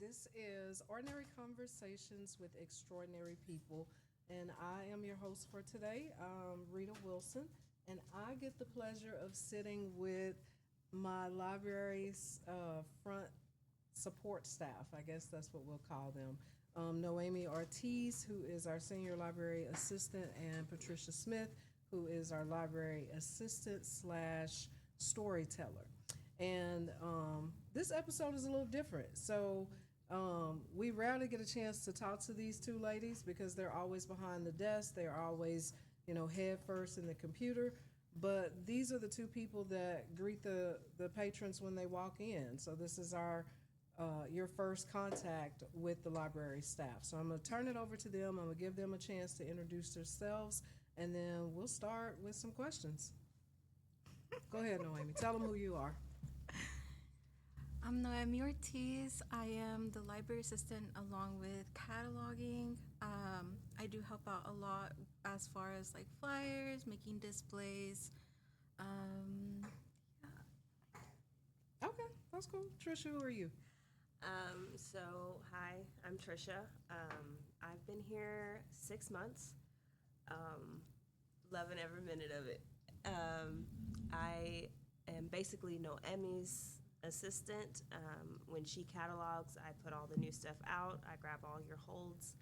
This is Ordinary Conversations with Extraordinary People, and I am your host for today, Rita Wilson, and I get the pleasure of sitting with my library's front support staff. I guess that's what we'll call them. Noemy Ortiz, who is our senior library assistant, and Patricia Smith, who is our library assistant slash storyteller. And this episode is a little different. So we rarely get a chance to talk to these two ladies because they're always behind the desk. They're always, head first in the computer. But these are the two people that greet the patrons when they walk in. So this is your first contact with the library staff. So I'm going to turn it over to them. I'm going to give them a chance to introduce themselves, and then we'll start with some questions. Go ahead, Noemy. Tell them who you are. I'm Noemy Ortiz. I am the library assistant along with cataloging. I do help out a lot as far as like flyers, making displays. Yeah. Okay, that's cool. Trisha, who are you? Hi, I'm Trisha. I've been here 6 months. Loving every minute of it. I am basically Noemi's assistant. When she catalogs, I put all the new stuff out. I grab all your holds.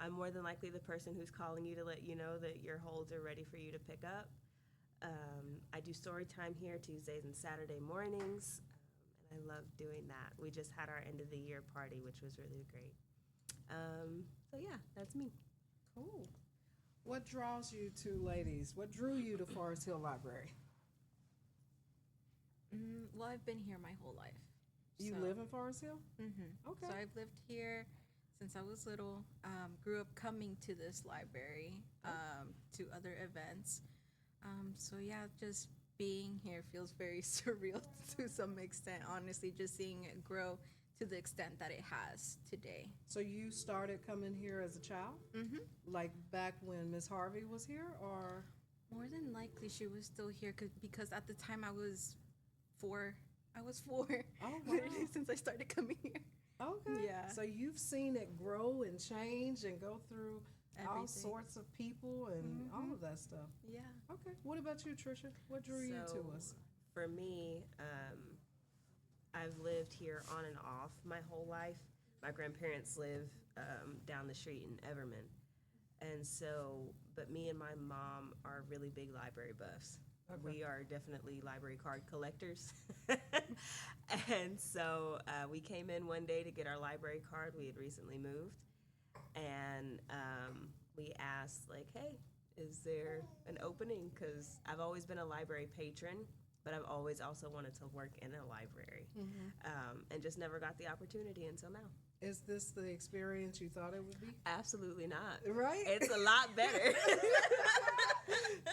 I'm more than likely the person who's calling you to let you know that your holds are ready for you to pick up. I do story time here Tuesdays and Saturday mornings, and I love doing that. We just had our end of the year party, which was really great. That's me. Cool. What draws you two ladies? What drew you to Forest Hill Library? Well, I've been here my whole life. You live in Forest Hill? Mm-hmm. Okay. So I've lived here since I was little. Grew up coming to this library, to other events. Just being here feels very surreal to some extent. Honestly, just seeing it grow to the extent that it has today. So you started coming here as a child? Mm-hmm. Like back when Miss Harvey was here, or? More than likely, she was still here because at the time I was 4. I was 4. Oh, wow. Literally since I started coming here. Okay. Yeah. So you've seen it grow and change and go through all Everything. sorts of people and all of that stuff. Yeah. Okay. What about you, Trisha? What drew you to us? For me, I've lived here on and off my whole life. My grandparents live down the street in Everman. And so, but me and my mom are really big library buffs. Okay. We are definitely library card collectors. And so we came in one day to get our library card. We had recently moved. And we asked, like, hey, is there an opening? Because I've always been a library patron, but I've always also wanted to work in a library, and just never got the opportunity until now. Is this the experience you thought it would be? Absolutely not. Right? It's a lot better.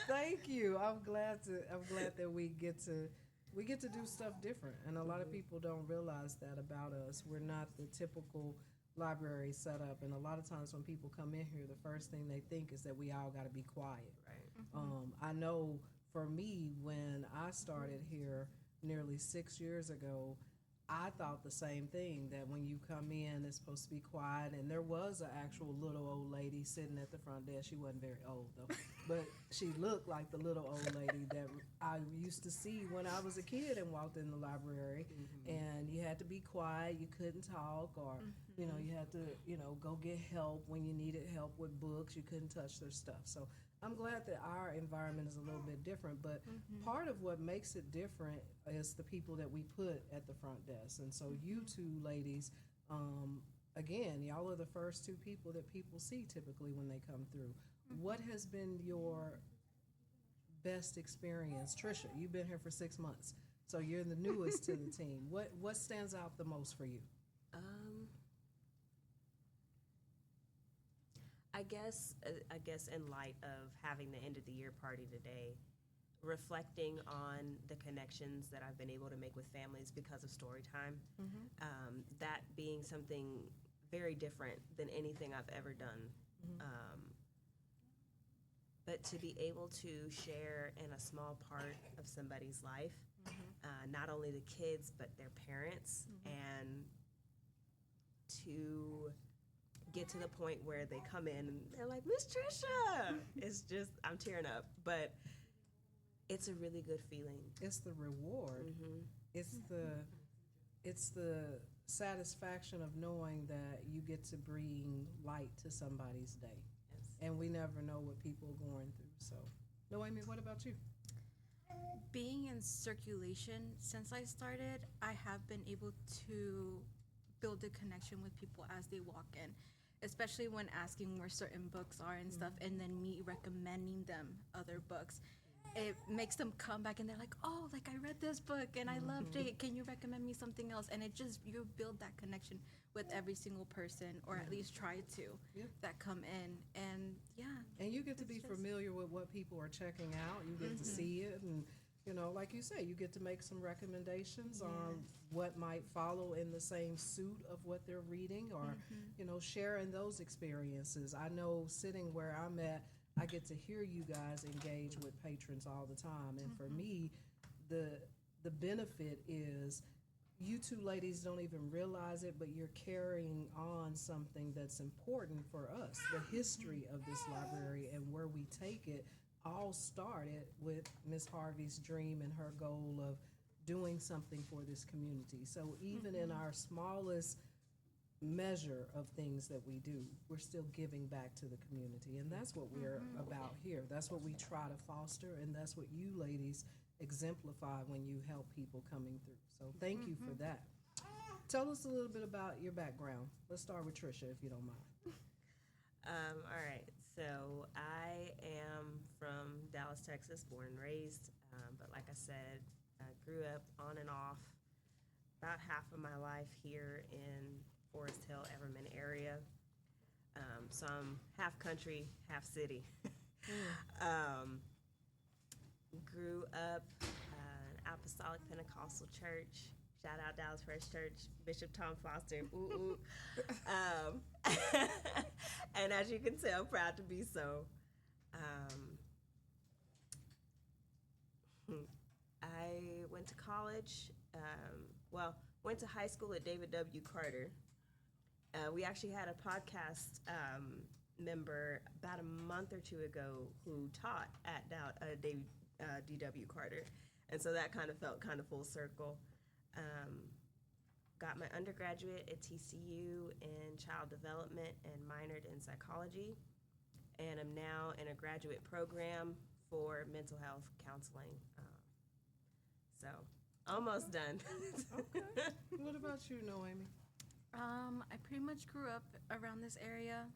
Thank you. I'm glad that we get to do stuff different, and a lot of people don't realize that about us. We're not the typical library setup, and a lot of times when people come in here, the first thing they think is that we all got to be quiet. Right. I know for me, when I started here nearly 6 years ago, I thought the same thing, that when you come in, it's supposed to be quiet. And there was an actual little old lady sitting at the front desk. She wasn't very old, though. But she looked like the little old lady that I used to see when I was a kid and walked in the library. Mm-hmm. And you had to be quiet. You couldn't talk, or, you had to, go get help when you needed help with books. You couldn't touch their stuff. So I'm glad that our environment is a little bit different, but part of what makes it different is the people that we put at the front desk. And so you two ladies, again, y'all are the first two people that people see typically when they come through. What has been your best experience? Trisha, you've been here for 6 months, so you're the newest to the team. What stands out the most for you? I guess in light of having the end of the year party today, reflecting on the connections that I've been able to make with families because of story time, that being something very different than anything I've ever done. But to be able to share in a small part of somebody's life, not only the kids, but their parents, and to get to the point where they come in and they're like, Miss Trisha. It's just, I'm tearing up. But it's a really good feeling. It's the reward. It's the satisfaction of knowing that you get to bring light to somebody's day. Yes. And we never know what people are going through. So, Noemy, what about you? Being in circulation, since I started, I have been able to build a connection with people as they walk in, especially when asking where certain books are and stuff, and then me recommending them other books. It makes them come back and they're like, oh, like I read this book and I loved it. Can you recommend me something else? And it just, you build that connection with every single person, or at least try to, that come in. And And you get to be familiar with what people are checking out. You get to see it, and like you say, you get to make some recommendations on what might follow in the same suit of what they're reading, or sharing those experiences. I know sitting where I'm at, I get to hear you guys engage with patrons all the time, and for me, the benefit is you two ladies don't even realize it, but you're carrying on something that's important for us. The history of this library and where we take it all started with Miss Harvey's dream and her goal of doing something for this community. So even in our smallest measure of things that we do, we're still giving back to the community, and that's what we're about here. That's what we try to foster, and that's what you ladies exemplify when you help people coming through. So thank you for that. Tell us a little bit about your background. Let's start with Trisha, if you don't mind. All right, so I am from Dallas, Texas, born and raised, but like I said, I grew up on and off about half of my life here in Forest Hill, Everman area. So I'm half country, half city. Grew up an Apostolic Pentecostal church. Shout out Dallas Fresh Church, Bishop Tom Foster. Ooh, ooh. And as you can tell, proud to be so. I went to college. Went to high school at David W. Carter. We actually had a podcast member about a month or two ago who taught at D.W. Carter. And so that kind of felt kind of full circle. Got my undergraduate at TCU in child development and minored in psychology. And I'm now in a graduate program for mental health counseling. So almost done. Okay. What about you, Noemy? I pretty much grew up around this area.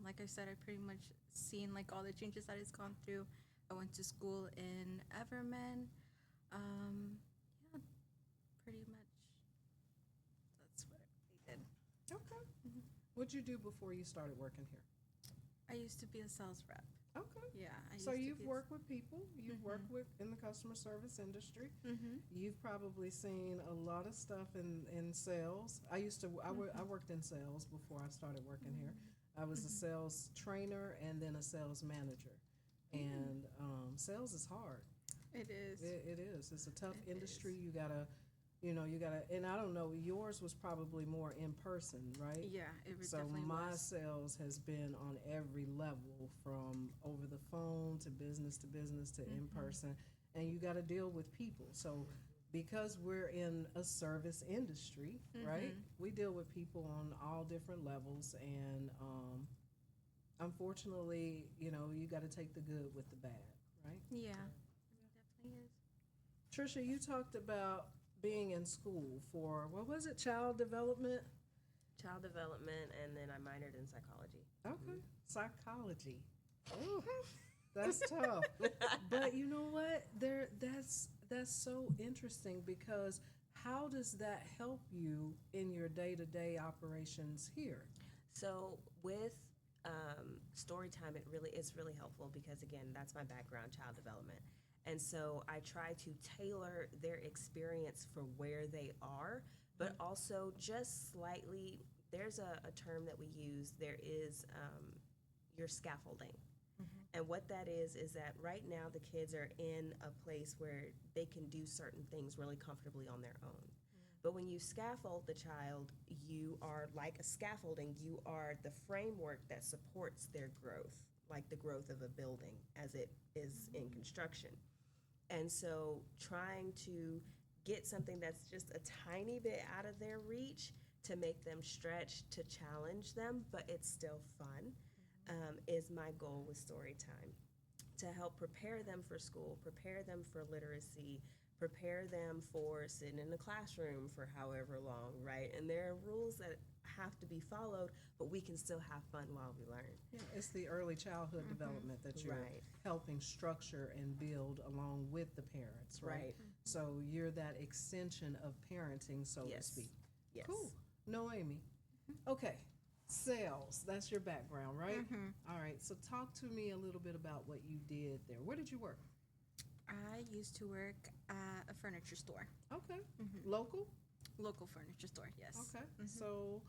Like I said, I pretty much seen like all the changes that it's gone through. I went to school in Everman. Pretty much that's what I did. Okay. What'd you do before you started working here? I used to be a sales rep. Okay. Yeah. So you've worked with people. You've worked with in the customer service industry. You've probably seen a lot of stuff in sales. I worked in sales before I started working here. I was a sales trainer and then a sales manager. And sales is hard. It is. It is. It's a tough industry. You gotta, and I don't know, yours was probably more in person, right? Yeah, it was so definitely my was. sales has been on every level, from over the phone to business to in person, and you got to deal with people. So because we're in a service industry, right, we deal with people on all different levels, and unfortunately, you got to take the good with the bad, right? Yeah, it definitely is. Trisha, you talked about being in school for, what was it, child development? Child development, and then I minored in psychology. Okay. Psychology. Ooh, that's tough. But you know what? That's so interesting, because how does that help you in your day-to-day operations here? So with story time, it's really helpful, because again, that's my background, child development. And so I try to tailor their experience for where they are, but also just slightly, there's a term that we use, there is your scaffolding. And what that is that right now the kids are in a place where they can do certain things really comfortably on their own. But when you scaffold the child, you are like a scaffolding. You are the framework that supports their growth, like the growth of a building as it is in construction. And so trying to get something that's just a tiny bit out of their reach to make them stretch, to challenge them, but it's still fun, is my goal with story time. To help prepare them for school, prepare them for literacy, prepare them for sitting in the classroom for however long, right? And there are rules that have to be followed, but we can still have fun while we learn. Yeah, it's the early childhood development that you're Right. helping structure and build along with the parents, right? Right. So you're that extension of parenting, so to Yes. speak. Yes. Cool. Noemi. Okay. Sales, that's your background, right? All right. So talk to me a little bit about what you did there. Where did you work? I used to work at a furniture store, Okay. Local? local furniture store. Yes. Okay. So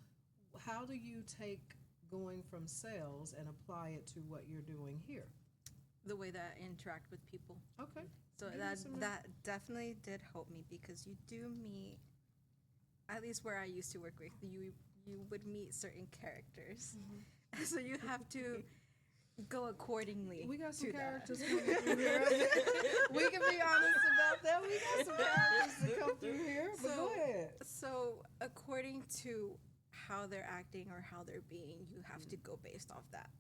how do you take going from sales and apply it to what you're doing here? The way that I interact with people. Okay. So Give me that some- that definitely did help me because you do meet, at least where I used to work with, you would meet certain characters. So you have to go accordingly. We got some to that. characters coming through here. We can be honest about that. We got some characters that come through here. But go ahead. So according to how they're acting or how they're being, you have to go based off that.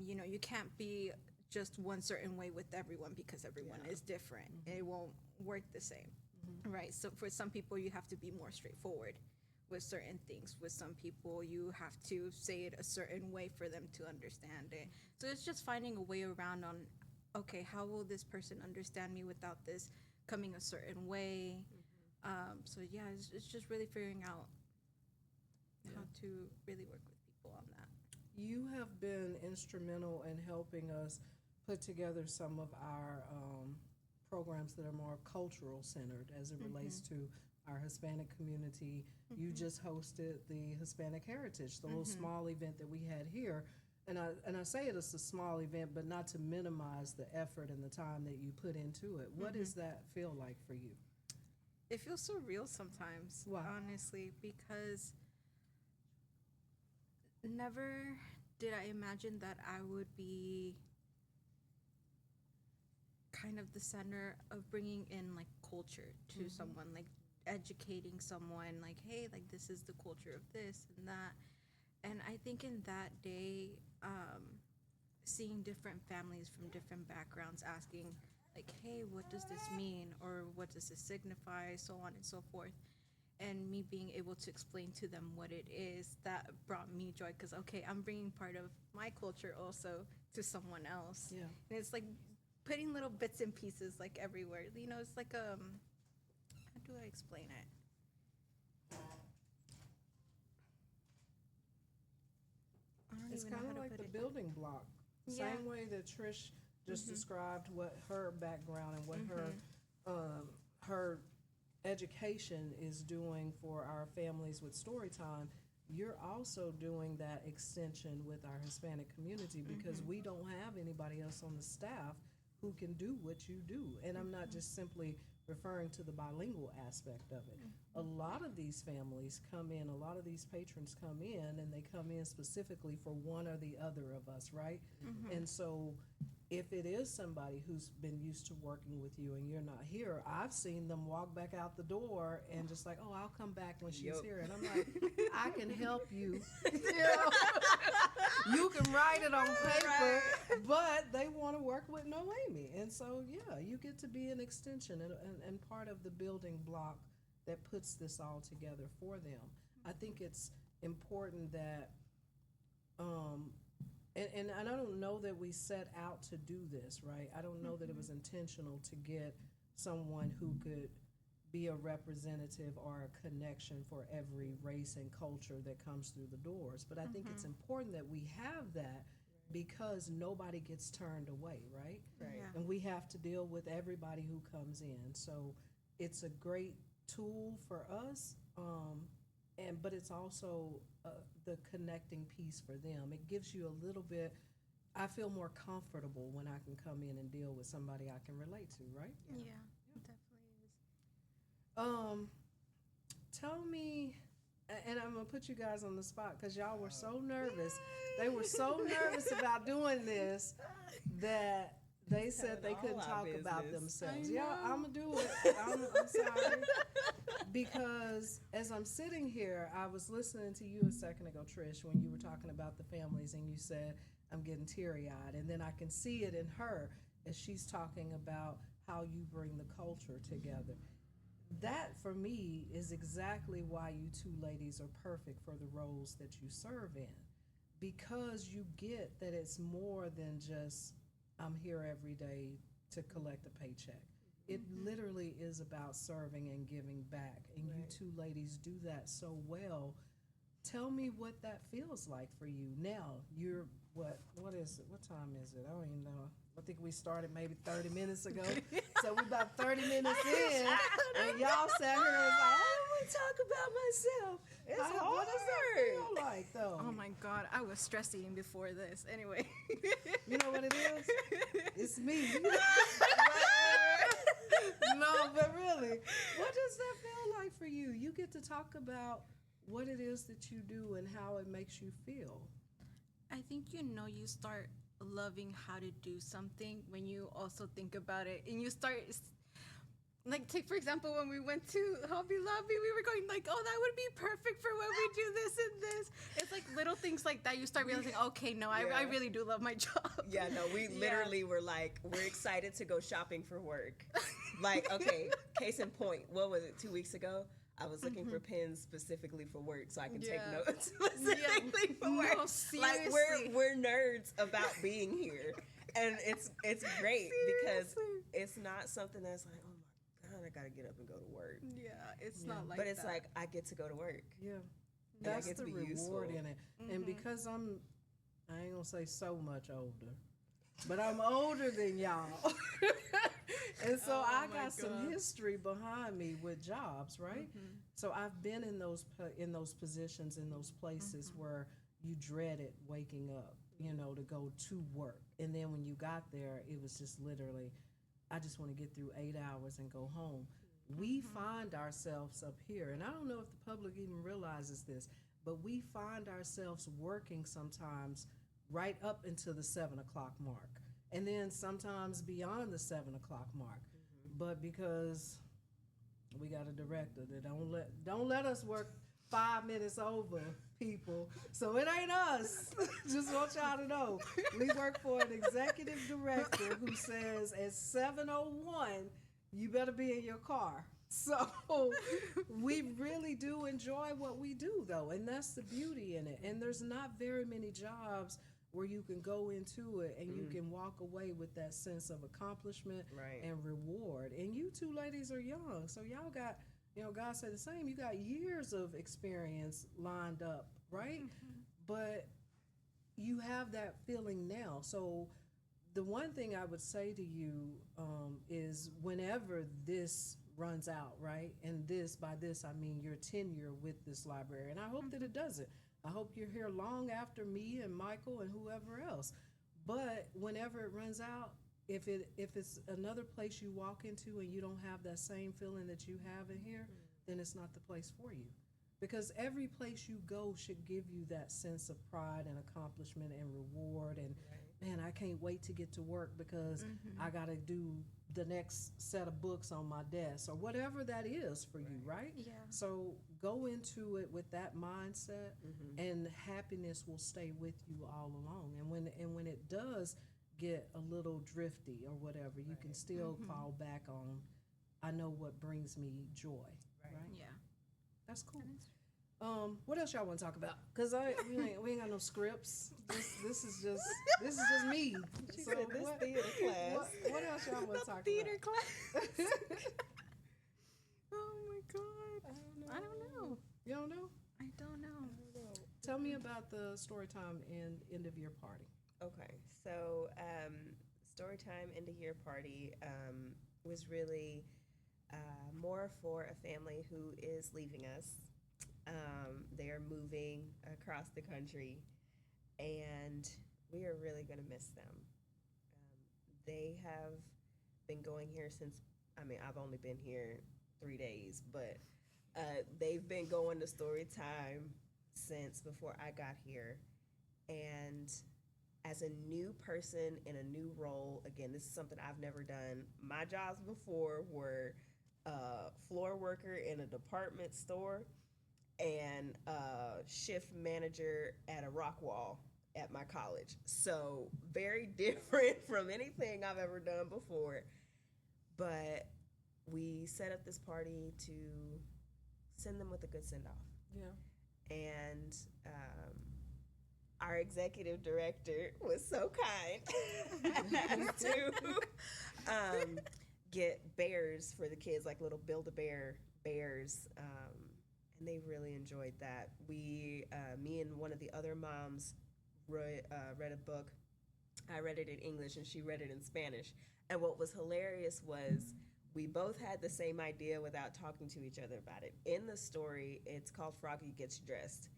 You know, you can't be just one certain way with everyone because everyone is different. It won't work the same, right? So for some people, you have to be more straightforward with certain things. With some people, you have to say it a certain way for them to understand it. So it's just finding a way around on, okay, how will this person understand me without this coming a certain way? So yeah, it's just really figuring out how to really work with people on that. You have been instrumental in helping us put together some of our programs that are more cultural centered as it relates to our Hispanic community. You just hosted the Hispanic Heritage, the little small event that we had here. And I say it as a small event, but not to minimize the effort and the time that you put into it. What does that feel like for you? It feels so real sometimes, Why? honestly, because never did I imagine that I would be kind of the center of bringing in like culture to someone, like educating someone, like, hey, like this is the culture of this and that. And I think in that day, seeing different families from different backgrounds asking, like, hey, what does this mean? Or what does this signify? So on and so forth. And me being able to explain to them what it is, that brought me joy. Because, okay, I'm bringing part of my culture also to someone else. Yeah. And it's like putting little bits and pieces like everywhere. You know, it's like, how do I explain it? I don't It's even know kind how of to like put the it. building block. Yeah. Same way that Trish just described what her background and what her education is doing for our families with story time. You're also doing that extension with our Hispanic community because we don't have anybody else on the staff who can do what you do. And I'm not just simply referring to the bilingual aspect of it. A lot of these families come in, a lot of these patrons come in, and they come in specifically for one or the other of us, right? And so if it is somebody who's been used to working with you and you're not here, I've seen them walk back out the door and just like, oh, I'll come back when she's here. And I'm like, I can help you. You know? You can write it on paper, but they want to work with Noemi. And so, yeah, you get to be an extension and part of the building block that puts this all together for them. I think it's important that, and I don't know that we set out to do this, right? I don't know that it was intentional to get someone who could be a representative or a connection for every race and culture that comes through the doors. But I think it's important that we have that because nobody gets turned away, right? Right. Yeah. And we have to deal with everybody who comes in. So it's a great tool for us, but it's also the connecting piece for them. It gives you a little bit, I feel more comfortable when I can come in and deal with somebody I can relate to, right? Yeah, it definitely is. tell me, and I'm gonna put you guys on the spot because y'all were so nervous. They were so nervous about doing this that they said they couldn't talk about themselves. Yeah, I'm gonna do it. I'm sorry. Because as I'm sitting here, I was listening to you a second ago, Trish, when you were talking about the families, and you said, I'm getting teary-eyed. And then I can see it in her as she's talking about how you bring the culture together. That, for me, is exactly why you two ladies are perfect for the roles that you serve in. Because you get that it's more than just, I'm here every day to collect a paycheck. It literally is about serving and giving back. And you two ladies do that so well. Tell me what that feels like for you. Now, you're, what is it? What time is it? I don't even know. I think we started maybe 30 minutes ago. So we're about 30 minutes in. And y'all sat here and was like, I don't want to talk about myself. It's hard. What does that feel like, though? Oh my God, I was stress eating before this. Anyway. You know what it is? It's me. No, but really, what does that feel like for you? You get to talk about what it is that you do and how it makes you feel. I think you start loving how to do something when you also think about it, and you start, like, take for example when we went to Hobby Lobby, we were going like, oh, that would be perfect for when we do this and this. It's like little things like that. You start realizing, okay, no, I really do love my job. Yeah, no, we literally were like, we're excited to go shopping for work. Like, okay, case in point, what was it, 2 weeks ago? I was looking for pens specifically for work so I can take notes specifically for work. No, seriously. Like, we're nerds about being here. And it's great because it's not something that's like, oh my God, I gotta get up and go to work. Yeah, it's not like that. But it's like, I get to go to work. Yeah. And That's I get to the be reward useful. in it. And because I ain't gonna say so much older, but I'm older than y'all. And so I got some history behind me with jobs, right? So I've been in those positions, in those places where you dreaded waking up, to go to work. And then when you got there, it was just literally, I just want to get through 8 hours and go home. We find ourselves up here, and I don't know if the public even realizes this, but we find ourselves working sometimes right up into the 7 o'clock mark. And then sometimes beyond the 7 o'clock mark. But because we got a director that don't let us work 5 minutes over, people. So it ain't us. Just want y'all to know. We work for an executive director who says at 7:01, you better be in your car. So we really do enjoy what we do, though, and that's the beauty in it. And there's not very many jobs where you can go into it and you can walk away with that sense of accomplishment and reward. And you two ladies are young, so y'all got, God said the same, you got years of experience lined up, right? But you have that feeling now. So the one thing I would say to you is whenever this runs out, right? And by this I mean your tenure with this library, and I hope that it doesn't. I hope you're here long after me and Michael and whoever else. But whenever it runs out, if it's another place you walk into and you don't have that same feeling that you have in here, then it's not the place for you. Because every place you go should give you that sense of pride and accomplishment and reward. And man, I can't wait to get to work because I got to do the next set of books on my desk or whatever that is for you, right? Yeah. So go into it with that mindset, and happiness will stay with you all along. And when it does get a little drifty or whatever, you can still fall back on, I know what brings me joy, right? Yeah. That's cool. What else y'all want to talk about? Because we ain't got no scripts. This is just me. She said this theater class. What else y'all want to talk Theater about? class. Oh my God. I don't know. You don't know? I don't know. Tell me about the story time and end of year party. Okay, so story time end of year party was really more for a family who is leaving us. They are moving across the country, and we are really going to miss them. They have been going here since, I've only been here 3 days, but They've been going to story time since before I got here. And as a new person in a new role, again, this is something I've never done. My jobs before were floor worker in a department store and shift manager at a rock wall at my college. So very different from anything I've ever done before. But we set up this party to send them with a good send-off. Yeah. And our executive director was so kind to get bears for the kids, like little Build-A-Bear bears, and they really enjoyed that. Me and one of the other moms read a book. I read it in English and she read it in Spanish. And what was hilarious was we both had the same idea without talking to each other about it. In the story, it's called Froggy Gets Dressed,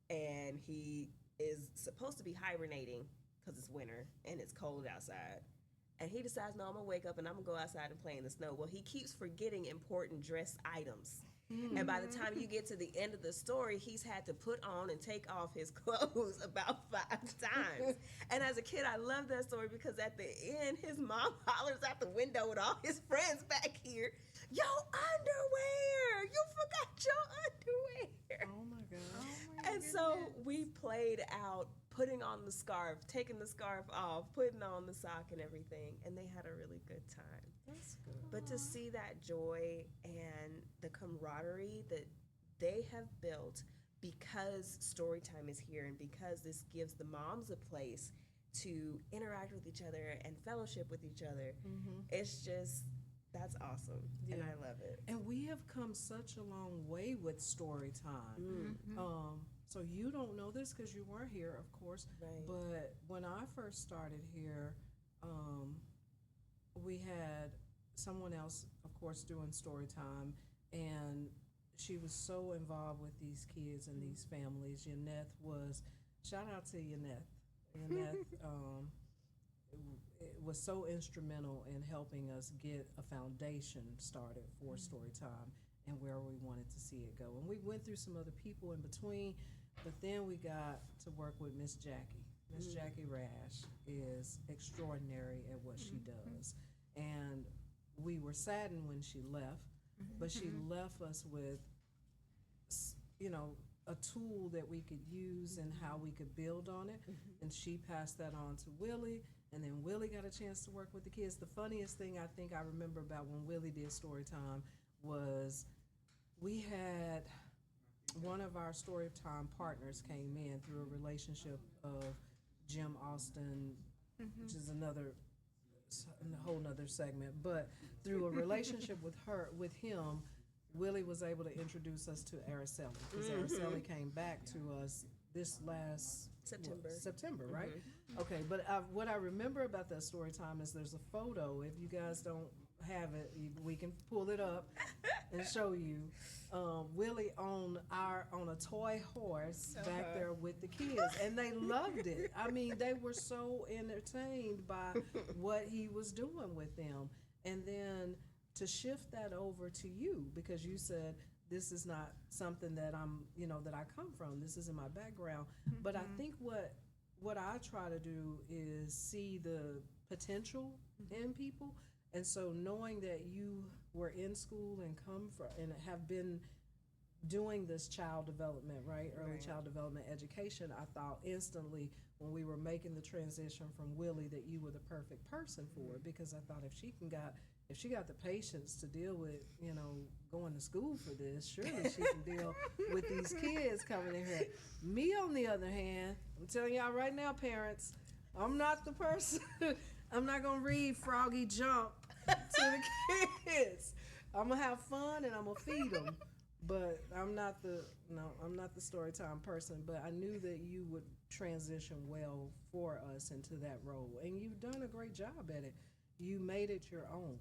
and he is supposed to be hibernating because it's winter and it's cold outside. And he decides, no, I'm going to wake up and I'm going to go outside and play in the snow. Well, he keeps forgetting important dress items. Mm-hmm. And by the time you get to the end of the story, he's had to put on and take off his clothes about 5 times. And as a kid, I love that story because at the end, his mom hollers out the window with all his friends back here, "Yo, underwear! You forgot your underwear!" Oh, my God. And so we played out putting on the scarf, taking the scarf off, putting on the sock and everything, and they had a really good time. That's good. But to see that joy and the camaraderie that they have built because Storytime is here and because this gives the moms a place to interact with each other and fellowship with each other, it's just, that's awesome. Yeah. And I love it. And we have come such a long way with Storytime. So you don't know this because you weren't here, of course. Right. But when I first started here, we had someone else, of course, doing story time, and she was so involved with these kids and these families. Yaneth was, shout out to Yaneth. Yaneth it was so instrumental in helping us get a foundation started for story time and where we wanted to see it go. And we went through some other people in between, but then we got to work with Miss Jackie. Miss Jackie Rash is extraordinary at what she does. And we were saddened when she left, but she left us with, a tool that we could use and how we could build on it. And she passed that on to Willie, and then Willie got a chance to work with the kids. The funniest thing I think I remember about when Willie did story time was we had one of our story time partners came in through a relationship of Jim Austin, which is a whole nother segment, but through a relationship with him, Willie was able to introduce us to Araceli, because Araceli came back to us this last September, right? Okay, but what I remember about that story time is there's a photo. If you guys don't have it, we can pull it up and show you. Willie on a toy horse back there with the kids, and they loved it. I mean, they were so entertained by what he was doing with them. And then to shift that over to you, because you said this is not something that that I come from. This isn't my background. But I think what I try to do is see the potential in people. And so knowing that you were in school and come from and have been doing this child development, right? Early child development education, I thought instantly when we were making the transition from Willie that you were the perfect person for it, because I thought if she got the patience to deal with, going to school for this, surely she can deal with these kids coming in here. Me, on the other hand, I'm telling y'all right now, parents, I'm not the person. I'm not going to read Froggy Jump to the kids. I'm going to have fun and I'm going to feed them. But I'm not the storytime person, but I knew that you would transition well for us into that role. And you've done a great job at it. You made it your own.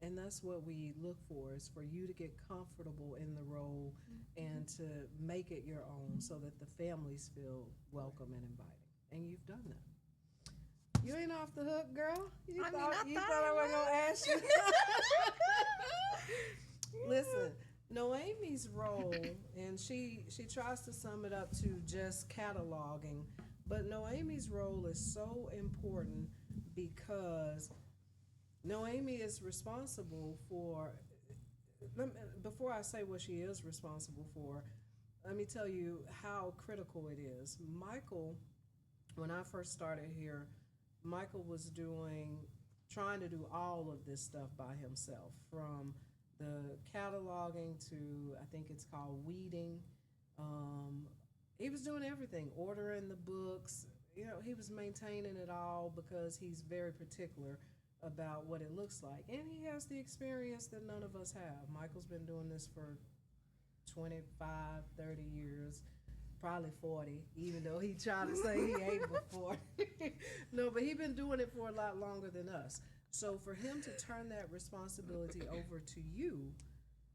And that's what we look for, is for you to get comfortable in the role and to make it your own so that the families feel welcome and inviting. And you've done that. You ain't off the hook, girl. You thought I wasn't going to ask you. Listen, Noemi's role, and she tries to sum it up to just cataloging, but Noemi's role is so important because Noemi is responsible for. Before I say what she is responsible for, let me tell you how critical it is. Michael, when I first started here, Michael was trying to do all of this stuff by himself, from the cataloging to, I think it's called weeding. Um, he was doing everything, ordering the books. He was maintaining it all because he's very particular about what it looks like. And he has the experience that none of us have. Michael's been doing this for 25, 30 years, probably 40, even though he tried to say he ain't before. No, but he's been doing it for a lot longer than us. So for him to turn that responsibility over to you,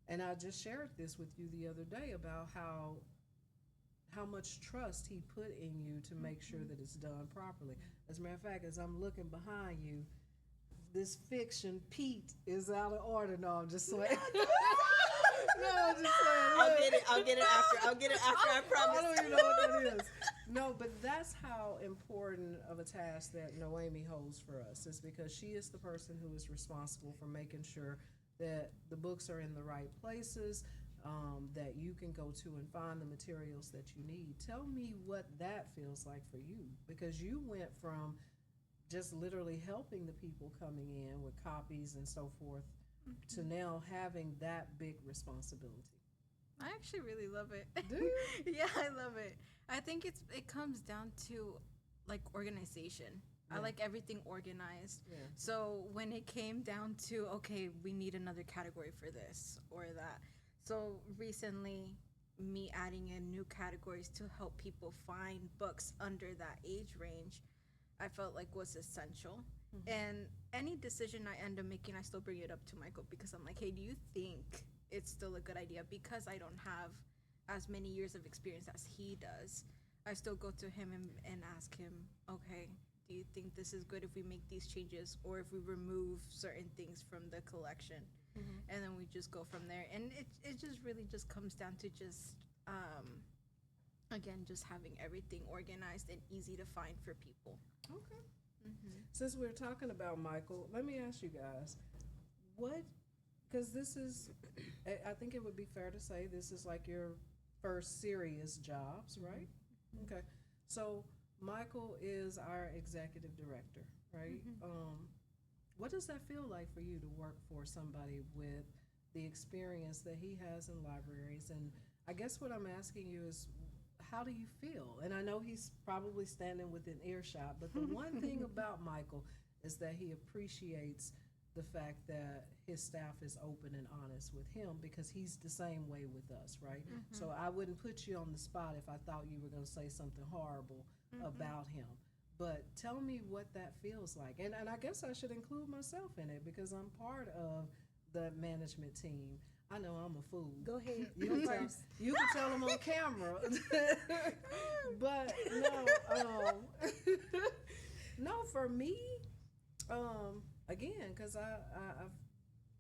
and I just shared this with you the other day about how much trust he put in you to make sure that it's done properly. As a matter of fact, as I'm looking behind you, this fiction Pete is out of order. No, I'm just saying. No, I'm just saying. I'll get it after. I'll get it after. I promise. I don't even know what that is. No, but that's how important of a task that Noemi holds for us. Is because she is the person who is responsible for making sure that the books are in the right places, that you can go to and find the materials that you need. Tell me what that feels like for you, because you went from just literally helping the people coming in with copies and so forth to now having that big responsibility. I actually really love it. Do you? Yeah, I love it. I think it comes down to like organization. Yeah. I like everything organized. Yeah. So when it came down to, okay, we need another category for this or that. So recently, me adding in new categories to help people find books under that age range, I felt like was essential. And any decision I end up making, I still bring it up to Michael because I'm like, hey, do you think it's still a good idea? Because I don't have as many years of experience as he does. I still go to him and ask him, okay, do you think this is good if we make these changes or if we remove certain things from the collection? And then we just go from there. And it just really just comes down to just, again, just having everything organized and easy to find for people. Okay. Since we're talking about Michael, let me ask you guys, because this is, I think it would be fair to say this is like your first serious jobs, right? Okay. So Michael is our executive director, right? What does that feel like for you to work for somebody with the experience that he has in libraries? And I guess what I'm asking you is, how do you feel? And I know he's probably standing within earshot, but the one thing about Michael is that he appreciates the fact that his staff is open and honest with him, because he's the same way with us, right? So I wouldn't put you on the spot if I thought you were going to say something horrible about him. But tell me what that feels like. And I guess I should include myself in it because I'm part of the management team. I know I'm a fool. Go ahead. You can tell them on camera. But no, for me, again, because I've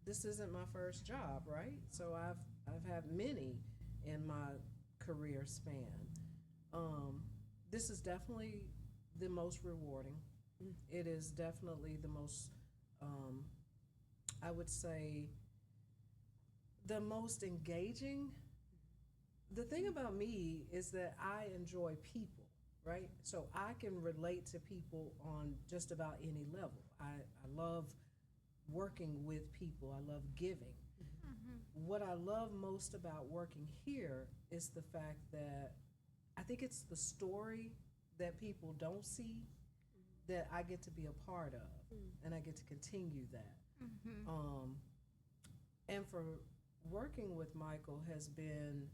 this isn't my first job, right? So I've had many in my career span. This is definitely the most rewarding. It is definitely the most, I would say, the most engaging. The thing about me is that I enjoy people, right? So I can relate to people on just about any level. I love working with people. I love giving. What I love most about working here is the fact that I think it's the story that people don't see that I get to be a part of, and I get to continue that. And for working with Michael has been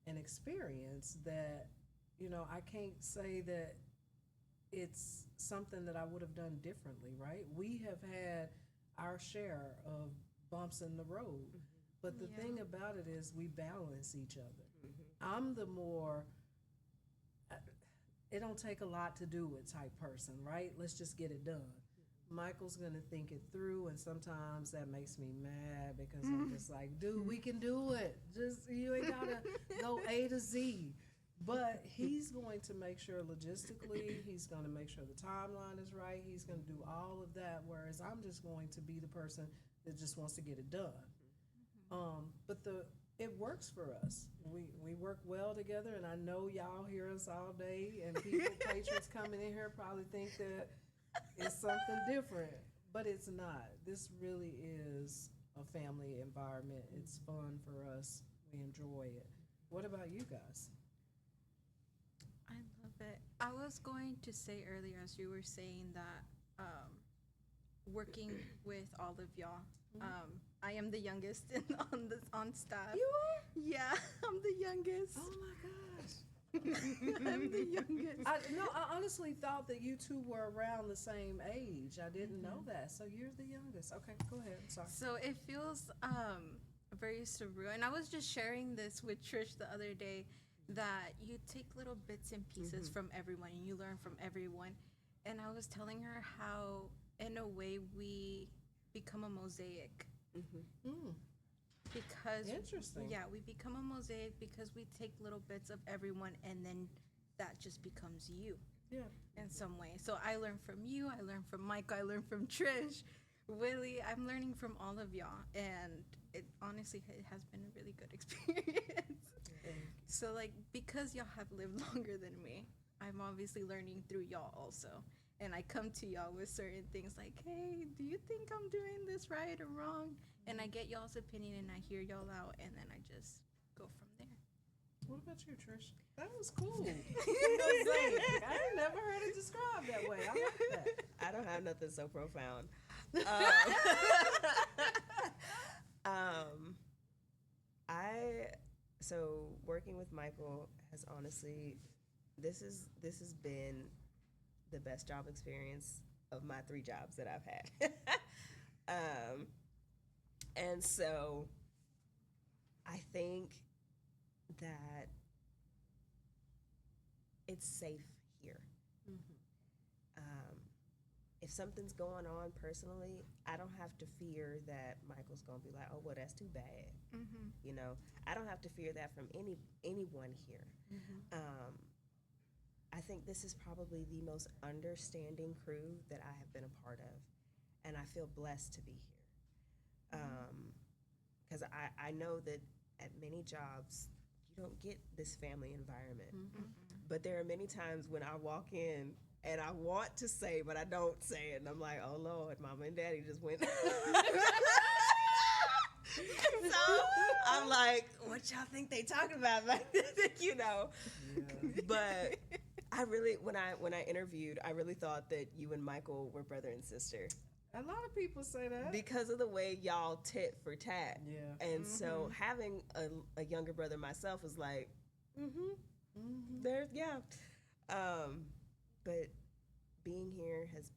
an experience that, I can't say that it's something that I would have done differently, right? We have had our share of bumps in the road, but the thing about it is we balance each other. I'm the more, it don't take a lot to do it type person, right? Let's just get it done. Michael's gonna think it through, and sometimes that makes me mad because I'm just like, dude, we can do it. Just you ain't gotta go A to Z. But he's going to make sure logistically, he's going to make sure the timeline is right. He's going to do all of that, whereas I'm just going to be the person that just wants to get it done. But it works for us. We work well together, and I know y'all hear us all day, and people, patrons coming in here probably think that it's something different, but it's not. This really is a family environment. It's fun for us. We enjoy it. What about you guys? I love it. I was going to say earlier, as you were saying that working with all of y'all, I am the youngest on staff. You are? Yeah, I'm the youngest. Oh my gosh. I'm the youngest. I honestly thought that you two were around the same age. I didn't know that. So you're the youngest. Okay, go ahead. I'm sorry. So it feels very surreal. And I was just sharing this with Trish the other day, that you take little bits and pieces from everyone and you learn from everyone. And I was telling her how, in a way, we become a mosaic. Because interesting. Yeah, we become a mosaic because we take little bits of everyone, and then that just becomes you. Yeah. In some way. So I learn from you, I learn from Mike, I learn from Trish, Willie. I'm learning from all of y'all, and it honestly has been a really good experience. So like, because y'all have lived longer than me, I'm obviously learning through y'all also. And I come to y'all with certain things like, hey, do you think I'm doing this right or wrong? And I get y'all's opinion and I hear y'all out, and then I just go from there. What about you, Trish? That was cool. I ain't never heard it described that way. I like that. I don't have nothing so profound. So working with Michael has honestly, this has been the best job experience of my 3 jobs that I've had. And so I think that it's safe here. If something's going on personally, I don't have to fear that Michael's gonna be like, oh, well, that's too bad. You know, I don't have to fear that from anyone here. I think this is probably the most understanding crew that I have been a part of, and I feel blessed to be here. Because I know that at many jobs, you don't get this family environment. But there are many times when I walk in and I want to say, but I don't say it, and I'm like, oh, Lord, Mama and Daddy just went. So I'm like, what y'all think they talking about? You know? Yeah. But I really, when I interviewed, I really thought that you and Michael were brother and sister. A lot of people say that. Because of the way y'all tit for tat. Yeah. And so having a younger brother myself was like, there's, yeah. But being here it's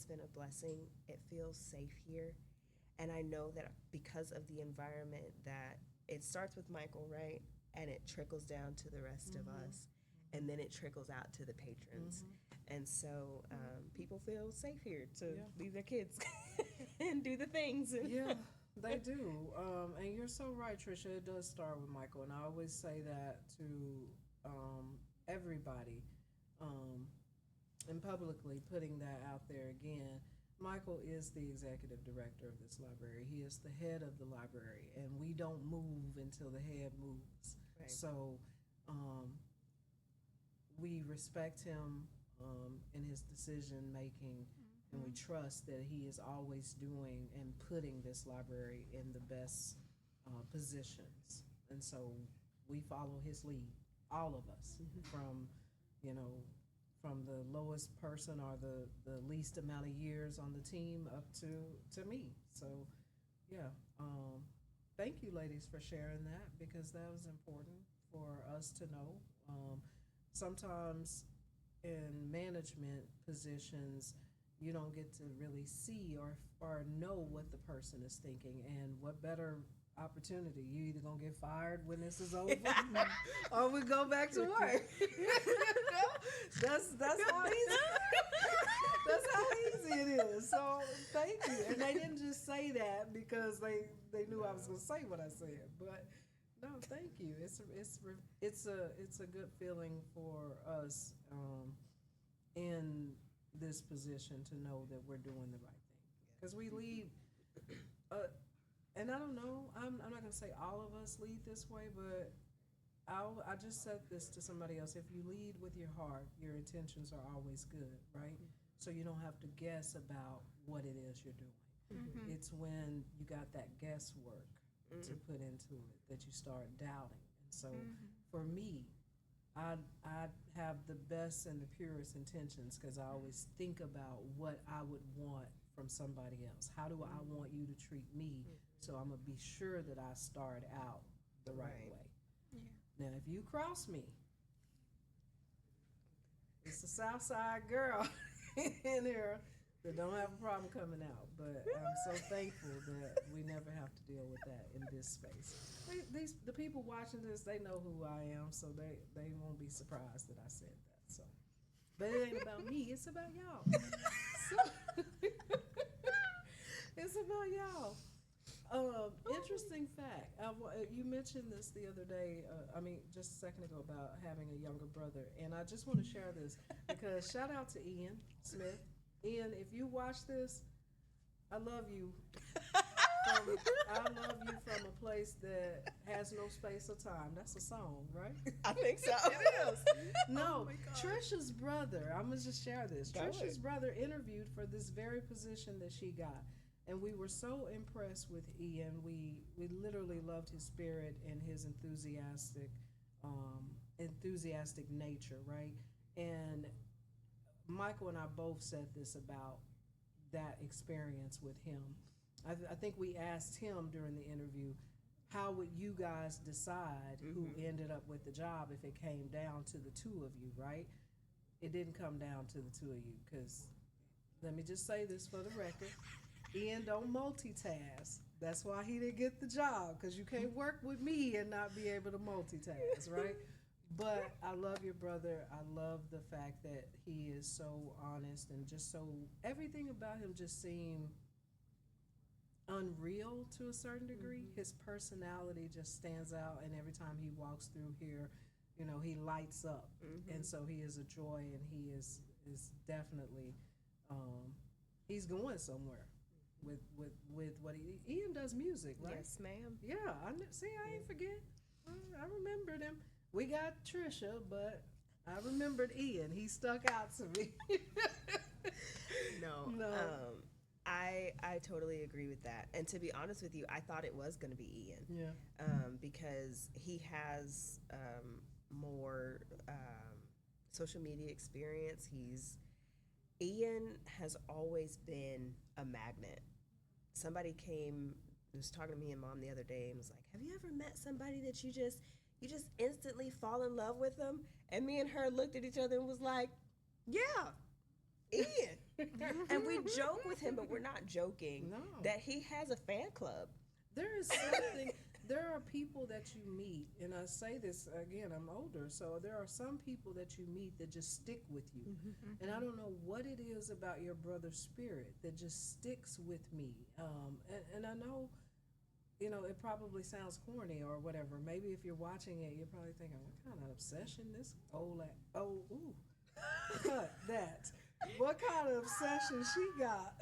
been a blessing. It feels safe here. And I know that because of the environment, that it starts with Michael, right? And it trickles down to the rest of us. And then it trickles out to the patrons. And so people feel safe here to leave their kids and do the things. Yeah, they do. And you're so right, Tricia. It does start with Michael. And I always say that to everybody, and publicly putting that out there again. Michael is the executive director of this library. He is the head of the library, and we don't move until the head moves. Right. So we respect him in his decision making, and we trust that he is always doing and putting this library in the best positions. And so we follow his lead, all of us, from the lowest person or the least amount of years on the team up to me. So, yeah. Thank you, ladies, for sharing that, because that was important for us to know. Sometimes in management positions, you don't get to really see or know what the person is thinking, and what better opportunity. You either gonna get fired when this is over, or we go back to work. That's how easy. That's how easy So thank you. And they didn't just say that because they knew I was going to say what I said, but no, thank you. It's a good feeling for us in this position to know that we're doing the right thing because we lead. And I don't know. I'm not going to say all of us lead this way, but I just said this to somebody else. If you lead with your heart, your intentions are always good, right? So you don't have to guess about what it is you're doing. Mm-hmm. It's when you got that guesswork to put into it that you start doubting. And so for me, I have the best and the purest intentions because I always think about what I would want from somebody else. How do I want you to treat me? So I'm going to be sure that I start out the right way. Yeah. Now, if you cross me, it's a South Side girl in here that don't have a problem coming out. But I'm so thankful that we never have to deal with that in this space. The people watching this, they know who I am, so they won't be surprised that I said that. So, but it ain't about me; it's about y'all. So, it's about y'all. Interesting fact. You mentioned this the other day. Just a second ago about having a younger brother, and I just want to share this because shout out to Ian Smith. Ian, if you watch this, I love you. I love you from a place that has no space or time. That's a song, right? I think so. It is. No, Oh my God. Trisha's brother. I'm gonna just share this. Go Trisha's ahead. brother interviewed for this very position that she got, and we were so impressed with Ian. We literally loved his spirit and his enthusiastic nature, right? And Michael and I both said this about that experience with him. I think we asked him during the interview, how would you guys decide who ended up with the job if it came down to the two of you, right? It didn't come down to the two of you because, let me just say this for the record, Ian don't multitask. That's why he didn't get the job, because you can't work with me and not be able to multitask, right? But I love your brother. I love the fact that he is so honest and just so, everything about him just seemed unreal to a certain degree. His personality just stands out, and every time he walks through here, he lights up. And so he is a joy, and he is definitely, he's going somewhere with what Ian does music, right? Yes, ma'am. Yeah, I ain't forget. I remembered him. We got Trisha, but I remembered Ian. He stuck out to me. No. I totally agree with that. And to be honest with you, I thought it was going to be Ian. Yeah. Because he has more social media experience. Ian has always been a magnet. Somebody was talking to me and Mom the other day and was like, have you ever met somebody that you just instantly fall in love with them? And me and her looked at each other and was like, yeah, Ian. And we joke with him, but we're not joking. No. That he has a fan club. There is something, there are people that you meet, and I say this again, I'm older, so there are some people that you meet that just stick with you. And I don't know what it is about your brother's spirit that just sticks with me. And I know, it probably sounds corny or whatever. Maybe if you're watching it, you're probably thinking, what kind of obsession this cut that. What kind of obsession she got?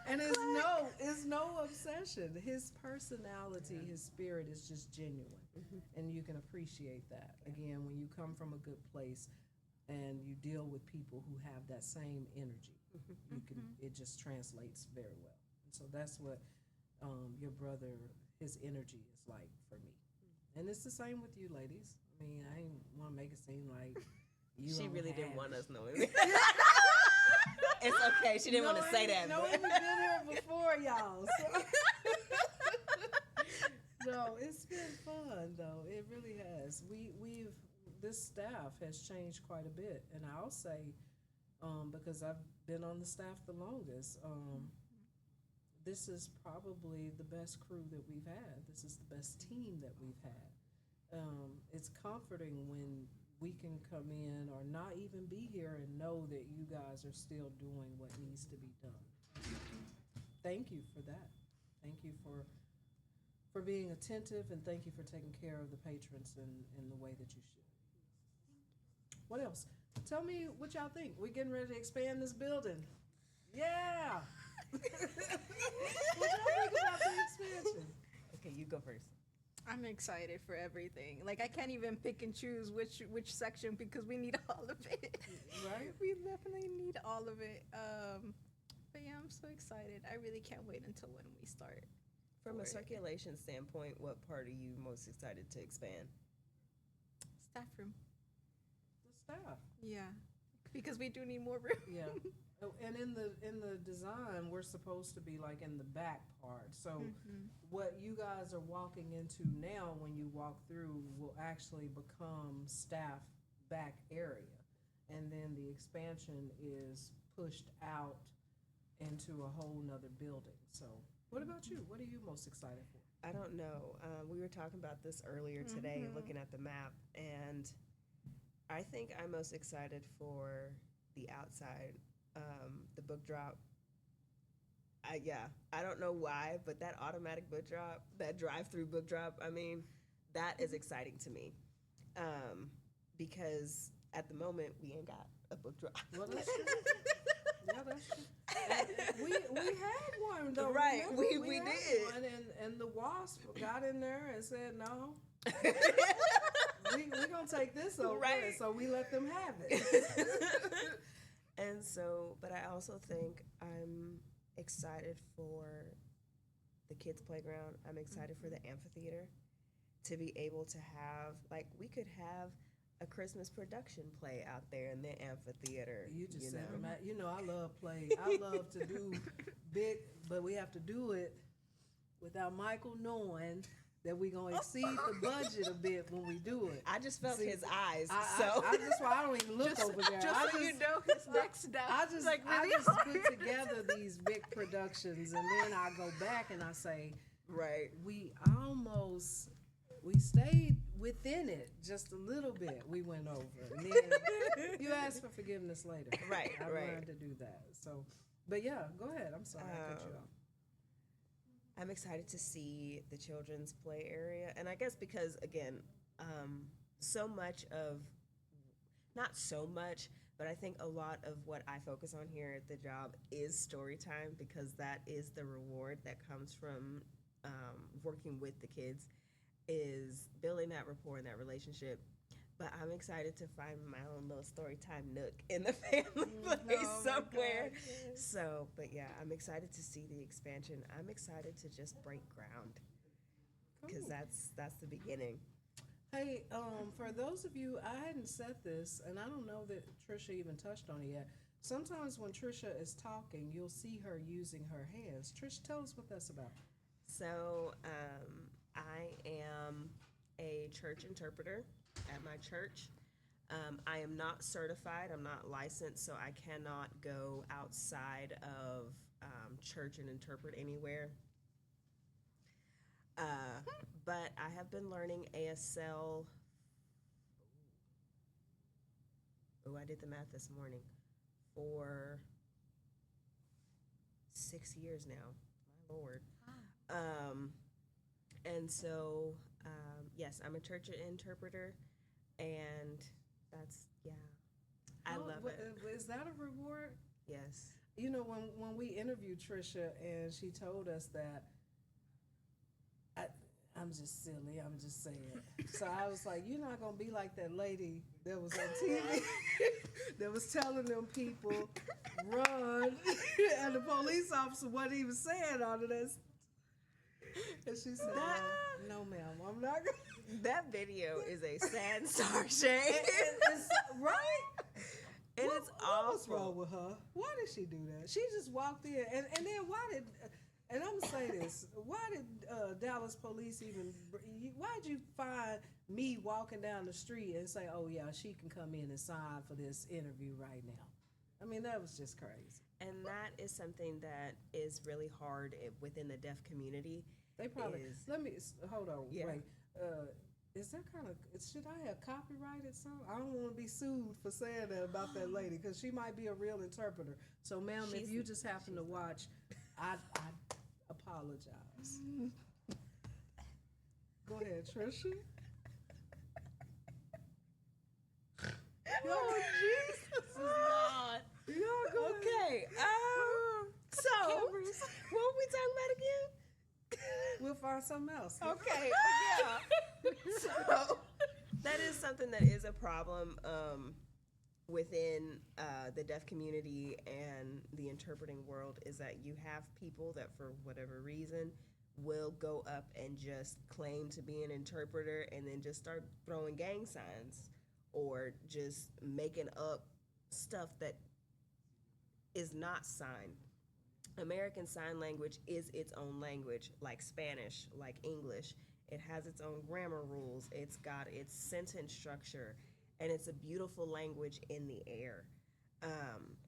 And it's no obsession. His personality, his spirit is just genuine. And you can appreciate that. Again, when you come from a good place and you deal with people who have that same energy, it just translates very well. And so that's what your brother, his energy is like for me. And it's the same with you ladies. I mean, I ain't want to make it seem like She really didn't want us knowing. It's okay. She didn't want to say that. Noemy's been here before, y'all. So. No, it's been fun though. It really has. This staff has changed quite a bit, and I'll say, because I've been on the staff the longest, this is probably the best crew that we've had. This is the best team that we've had. It's comforting when we can come in or not even be here and know that you guys are still doing what needs to be done. Thank you for that. Thank you for being attentive, and thank you for taking care of the patrons in the way that you should. What else? Tell me what y'all think. We're getting ready to expand this building. Yeah. What y'all think about the expansion? Okay, you go first. I'm excited for everything. Like, I can't even pick and choose which section because we need all of it. Right? We definitely need all of it. But yeah, I'm so excited. I really can't wait until when we start. From a for it. circulation standpoint, what part are you most excited to expand? Staff room. The staff. Yeah, because we do need more room. Yeah. Oh, and in the design, we're supposed to be like in the back part. So what you guys are walking into now, when you walk through, will actually become staff back area, and then the expansion is pushed out into a whole nother building. So, what about you? What are you most excited for? I don't know. We were talking about this earlier today, looking at the map, and I think I'm most excited for the outside, the book drop. I don't know why, but that automatic book drop, that drive-through book drop, I mean, that is exciting to me, because at the moment we ain't got a book drop. Well, that's true. Yeah, that's true. And we had one though. Right, remember? we had did. one, and the WASP got in there and said no. we gonna take this over, Right. and so we let them have it. And so, but I also think I'm excited for the kids' playground. I'm excited for the amphitheater, to be able to have, like, we could have a Christmas production play out there in the amphitheater. You just said, know? Matt, you know, I love play. I love to do big, but we have to do it without Michael knowing that we're gonna exceed the budget a bit when we do it. I just felt See, his eyes, that's why I don't even look over there. Just so you know, his next down. I just like really I just hard. put together these big productions, and then I go back and I say, right. we stayed within it just a little bit. We went over, and then you ask for forgiveness later. Right, I right. learned to do that. So, but yeah, go ahead. I'm sorry I cut you off. I'm excited to see the children's play area. And I guess because, again, so much of, not so much, but I think a lot of what I focus on here at the job is story time, because that is the reward that comes from working with the kids, is building that rapport and that relationship. But I'm excited to find my own little story time nook in the family place Oh my somewhere. God, yes. So, but yeah, I'm excited to see the expansion. I'm excited to just break ground, because Cool. that's the beginning. Hey, for those of you, I hadn't said this, and I don't know that Trisha even touched on it yet. Sometimes when Trisha is talking, you'll see her using her hands. Trisha, tell us what that's about. So, I am a church interpreter at my church. I am not certified. I'm not licensed, so I cannot go outside of church and interpret anywhere. But I have been learning ASL. Oh, I did the math this morning. For 6 years now. My Lord. And so, yes, I'm a church interpreter, and that's, yeah, I love it. Is that a reward? Yes. You know, when we interviewed Trisha and she told us that, I'm just silly, I'm just saying. So I was like, you're not going to be like that lady that was on TV that was telling them people, run, and the police officer wasn't even saying all of this. And she said, no, ma'am, I'm not going to. That video is a sad Sarche. It's, right? And What- it's what was awful. wrong with her? Why did she do that? She just walked in, and then why did? And I'm gonna say this: why did Dallas police even? Why'd you find me walking down the street and say, "Oh yeah, she can come in and sign for this interview right now"? I mean, that was just crazy. And that is something that is really hard within the deaf community. They probably Is- let me hold on. Yeah. Wait, Is that kind of, should I have copyrighted some? I don't want to be sued for saying that about that lady because she might be a real interpreter. So, ma'am, if you just happen to watch, I apologize. Go ahead, Trisha. Oh, Jesus is God. Yeah, go ahead. Okay. So, what were we talking about again? We'll find something else. Okay. Yeah. So, that is something that is a problem within the deaf community and the interpreting world, is that you have people that, for whatever reason, will go up and just claim to be an interpreter and then just start throwing gang signs or just making up stuff that is not signed. American Sign Language is its own language, like Spanish, like English. It has its own grammar rules. It's got its sentence structure, and it's a beautiful language in the air.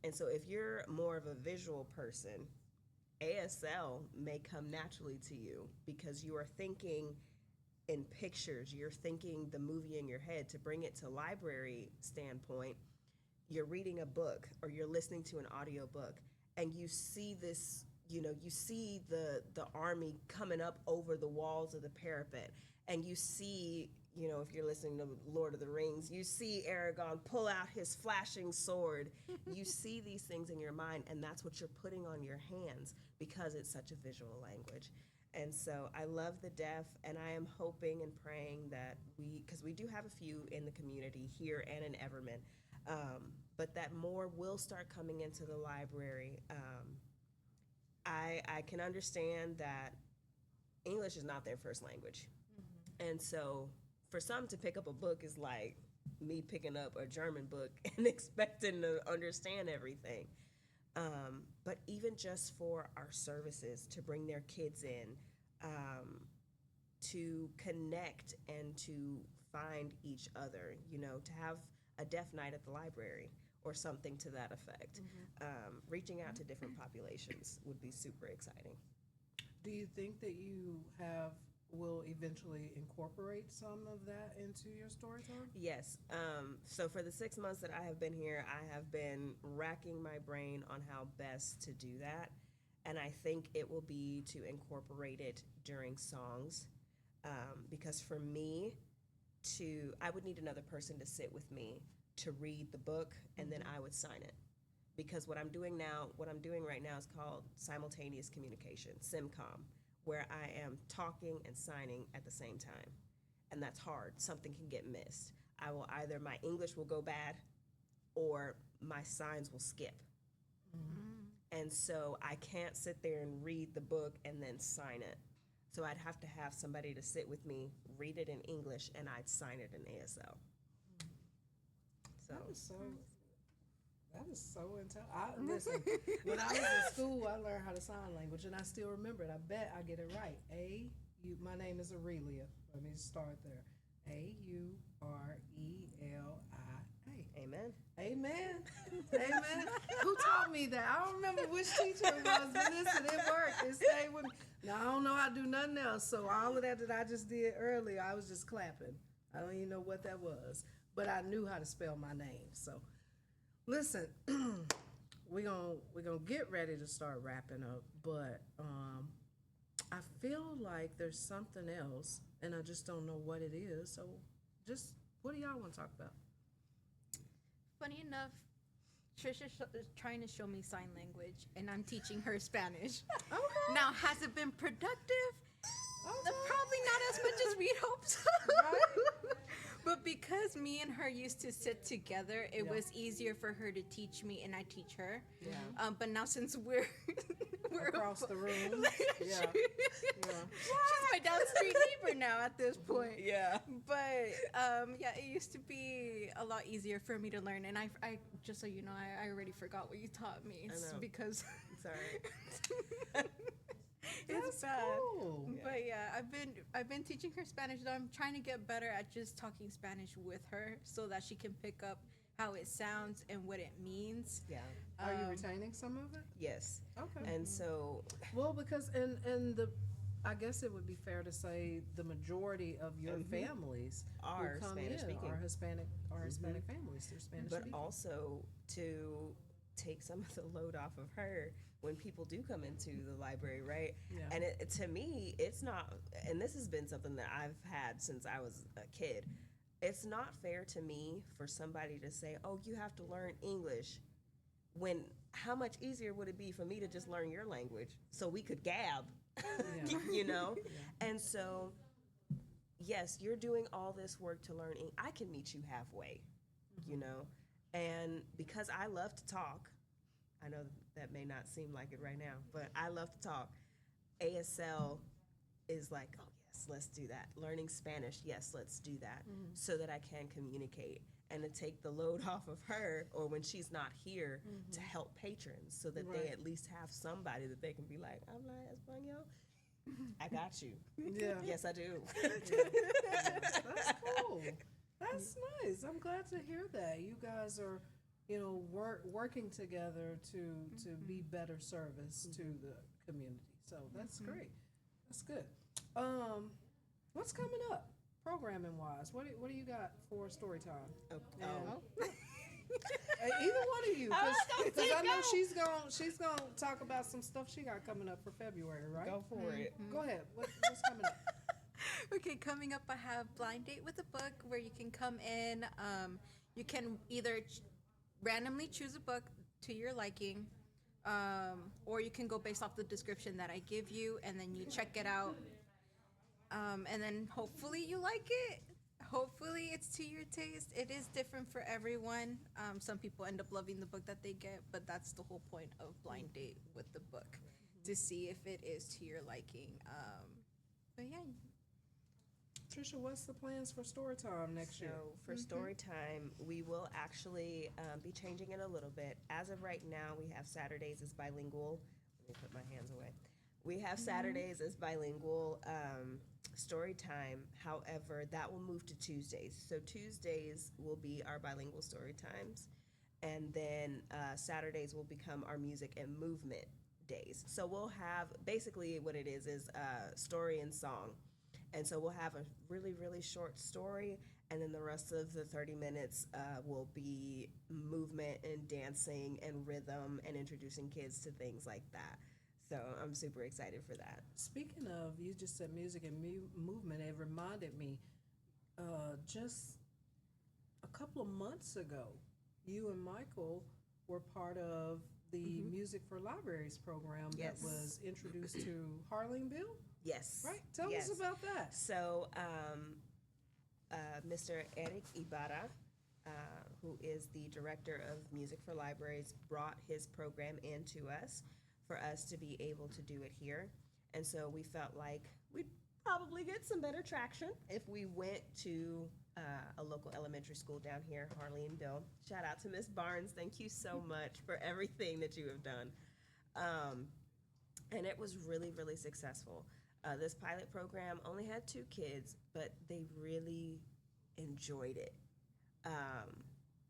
And so if you're more of a visual person, ASL may come naturally to you because you are thinking in pictures. You're thinking the movie in your head. To bring it to library standpoint, you're reading a book or you're listening to an audio book, and you see this, you see the army coming up over the walls of the parapet, and you see, if you're listening to Lord of the Rings, you see Aragorn pull out his flashing sword. You see these things in your mind, and that's what you're putting on your hands because it's such a visual language. And so I love the deaf, and I am hoping and praying that because we do have a few in the community here and in Everman, but that more will start coming into the library. I can understand that English is not their first language. Mm-hmm. And so for some to pick up a book is like me picking up a German book and expecting to understand everything. But even just for our services, to bring their kids in, to connect and to find each other, to have a deaf night at the library or something to that effect. Mm-hmm. Reaching out to different populations would be super exciting. Do you think that you will eventually incorporate some of that into your story time? Yes. So for the 6 months that I have been here, I have been racking my brain on how best to do that. And I think it will be to incorporate it during songs. Because for me, I would need another person to sit with me to read the book, and then I would sign it. Because what I'm doing right now is called simultaneous communication, SIMCOM, where I am talking and signing at the same time. And that's hard. Something can get missed. My English will go bad, or my signs will skip. Mm-hmm. And so I can't sit there and read the book and then sign it. So I'd have to have somebody to sit with me, read it in English, and I'd sign it in ASL. So that is so intelligent. Listen, when I was in school, I learned how to sign language, and I still remember it. I bet I get it right. My name is Aurelia. Let me start there. Aurelia. Amen. Amen. Amen. Who taught me that? I don't remember which teacher it was, but listen, it worked. It stayed with me. Now, I don't know how to do nothing else, so all of that I just did earlier, I was just clapping. I don't even know what that was, but I knew how to spell my name. So, listen, we're gonna get ready to start wrapping up, but I feel like there's something else, and I just don't know what it is. So, just what do y'all want to talk about? Funny enough, Trisha is trying to show me sign language, and I'm teaching her Spanish. Okay. Now, has it been productive? Okay. Probably not as much as we'd hoped so. Right. But because me and her used to sit together, it was easier for her to teach me, and I teach her. Yeah. But now since we're across the room, she's my downstreet neighbor now at this point. Yeah. But it used to be a lot easier for me to learn, and I just so you know, I already forgot what you taught me. It's because sorry. It's bad. Cool. But I've been teaching her Spanish, though. I'm trying to get better at just talking Spanish with her so that she can pick up how it sounds and what it means. Yeah. Are you retaining some of it? Yes. Okay. And so because I guess it would be fair to say the majority of your families Are who come Spanish in speaking. are Hispanic families. They're Spanish But speaking. also to take some of the load off of her when people do come into the library, right? Yeah. And to me, it's not, and this has been something that I've had since I was a kid. It's not fair to me for somebody to say, oh, you have to learn English, when how much easier would it be for me to just learn your language so we could gab, Yeah. you know? And so, yes, you're doing all this work to learn English. I can meet you halfway, you know? And because I love to talk, I know that may not seem like it right now, but I love to talk. ASL is like, oh, yes, let's do that. Learning Spanish, yes, let's do that, so that I can communicate and to take the load off of her, or when she's not here, to help patrons so that they Right. at least have somebody that they can be like, habla español? I got you. Yeah. Yes, I do. That's cool. That's nice. I'm glad to hear that. You guys are, working together to be better service to the community. So that's great. That's good. What's coming up, programming wise? What do you got for story time? Oh. Either one of you, I was gonna because say I know go. she's gonna talk about some stuff she got coming up for February, right? Go for it. Go ahead. What's coming up? Okay, coming up, I have Blind Date with a Book, where you can come in. You can either randomly choose a book to your liking, or you can go based off the description that I give you, and then you check it out. And then hopefully you like it. Hopefully it's to your taste. It is different for everyone. Some people end up loving the book that they get, but that's the whole point of Blind Date with the Book, to see if it is to your liking. But yeah. Patricia, what's the plans for story time next year? So for story time, we will actually be changing it a little bit. As of right now, we have Saturdays as bilingual. Let me put my hands away. We have Saturdays as bilingual story time. However, that will move to Tuesdays. So Tuesdays will be our bilingual story times. And then Saturdays will become our music and movement days. So we'll have, basically what it is story and song. And so we'll have a really, really short story, and then the rest of the 30 minutes will be movement and dancing and rhythm and introducing kids to things like that. So I'm super excited for that. Speaking of, you just said music and movement, it reminded me, just a couple of months ago, you and Michael were part of the Music for Libraries program Yes. that was introduced to Harlingville, Yes. right? Tell Yes. us about that. So Mr. Eric Ibarra, who is the director of Music for Libraries, brought his program into us for us to be able to do it here. And so we felt like we'd probably get some better traction if we went to a local elementary school down here, Harleyville. Shout out to Miss Barnes. Thank you so much for everything that you have done. And it was really, really successful. This pilot program only had 2 kids, but they really enjoyed it.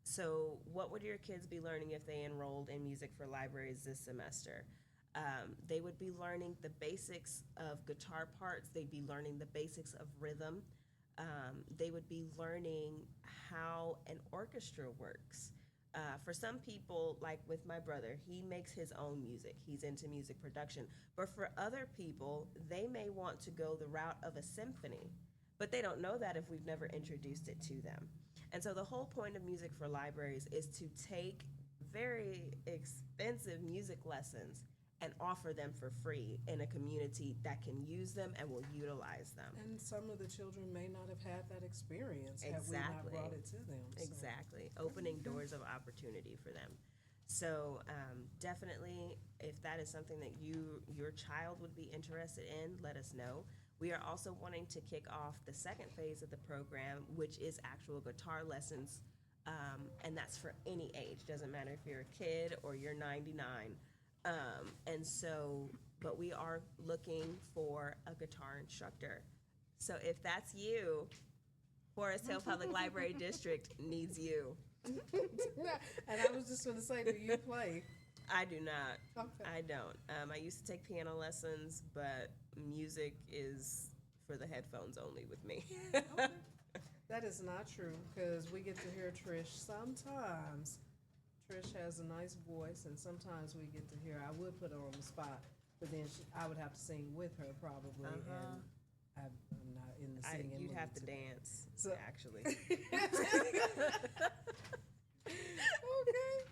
So what would your kids be learning if they enrolled in Music for Libraries this semester? They would be learning the basics of guitar parts. They'd be learning the basics of rhythm. They would be learning how an orchestra works. For some people, like with my brother, he makes his own music. He's into music production. But for other people, they may want to go the route of a symphony, but they don't know that if we've never introduced it to them. And so the whole point of Music for Libraries is to take very expensive music lessons and offer them for free in a community that can use them and will utilize them. And some of the children may not have had that experience had we Exactly. not brought it to them. So. Exactly. Opening doors of opportunity for them. So definitely, if that is something that your child would be interested in, let us know. We are also wanting to kick off the second phase of the program, which is actual guitar lessons, and that's for any age. Doesn't matter if you're a kid or you're 99. And so, but we are looking for a guitar instructor. So if that's you, Forest Hill Public Library District needs you. And I was just going to say, do you play? I do not. Okay. I don't. I used to take piano lessons, but music is for the headphones only with me. Okay. That is not true because we get to hear Trish sometimes. Trish has a nice voice, and sometimes we get to hear. I would put her on the spot, but then I would have to sing with her probably, and I'm not in the singing You'd mood have to today. dance, So- actually. Okay.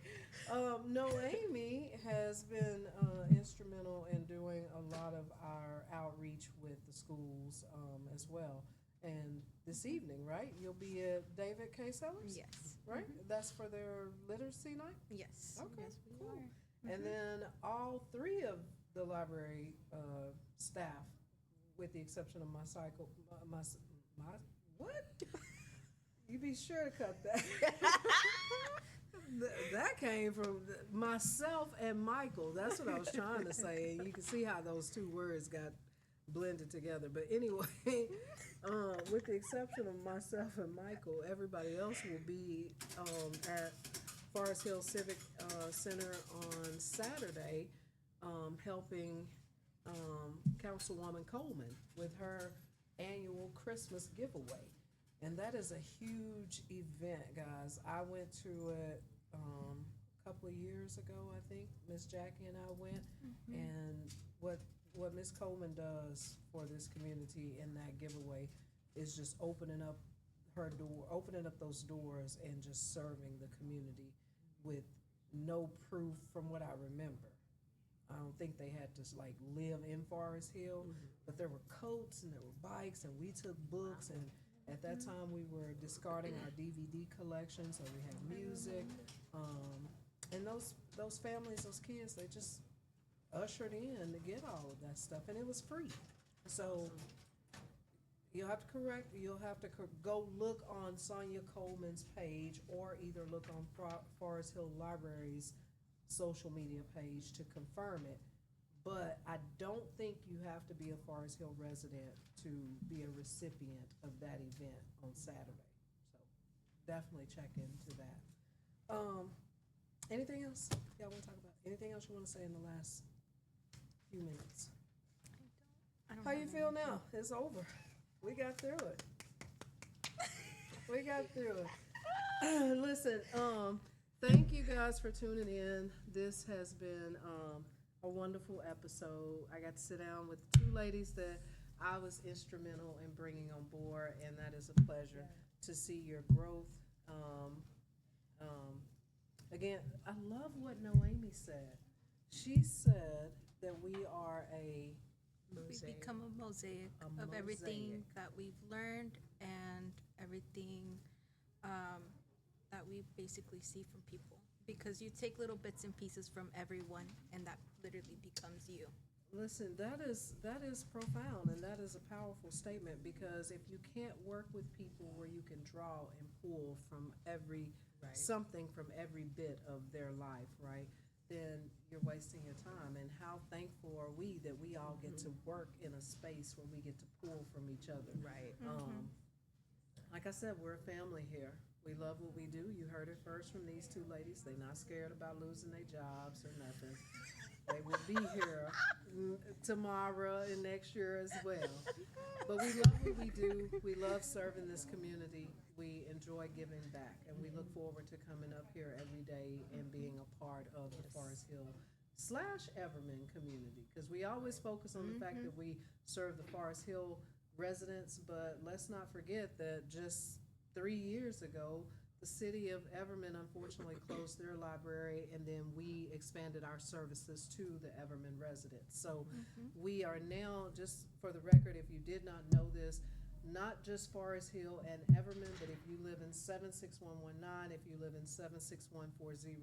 Noemi has been instrumental in doing a lot of our outreach with the schools as well. And this evening, right? You'll be at David K. Sellers? Yes. Right? That's for their literacy night? Yes. Okay, Yes, we cool. are. And then all three of the library staff, with the exception of my what? You be sure to cut that. That came from myself and Michael. That's what I was trying to say. And you can see how those two words got blended together. But anyway, with the exception of myself and Michael, everybody else will be at Forest Hill Civic Center on Saturday, helping Councilwoman Coleman with her annual Christmas giveaway. And that is a huge event, guys. I went to it a couple of years ago, I think. Miss Jackie and I went. And what Miss Coleman does for this community in that giveaway is just opening up those doors and just serving the community with no proof from what I remember. I don't think they had to like live in Forest Hill, but there were coats and there were bikes and we took books, and at that time we were discarding our DVD collection, so we had music. And those families, those kids, they just ushered in to get all of that stuff, and it was free. So you'll have to go look on Sonia Coleman's page, or either look on Forest Hill Library's social media page to confirm it. But I don't think you have to be a Forest Hill resident to be a recipient of that event on Saturday. So definitely check into that. Anything else y'all want to talk about? Anything else you want to say in the last few minutes? I don't How have you feel anything. now? It's over. We got through it. We got through it. Listen, thank you guys for tuning in. This has been a wonderful episode. I got to sit down with two ladies that I was instrumental in bringing on board, and that is a pleasure to see your growth. Again, I love what Noemi said. She said that we are a We become a mosaic A of everything mosaic. that we've learned and everything that we basically see from people. Because you take little bits and pieces from everyone, and that literally becomes you. Listen, that is profound, and that is a powerful statement, because if you can't work with people where you can draw and pull from something from every bit of their life, right, then you're wasting your time. And how thankful are we that we all get to work in a space where we get to pull from each other. Right. Like I said, we're a family here. We love what we do. You heard it first from these two ladies. They're not scared about losing their jobs or nothing. They will be here tomorrow and next year as well. But we love what we do. We love serving this community. We enjoy giving back, and we look forward to coming up here every day and being a part of the Forest Hill / Everman community, because we always focus on the fact that we serve the Forest Hill residents, but let's not forget that just 3 years ago, the city of Everman unfortunately closed their library, and then we expanded our services to the Everman residents. So we are now, just for the record, if you did not know this, not just Forest Hill and Everman, but if you live in 76119, if you live in 76140,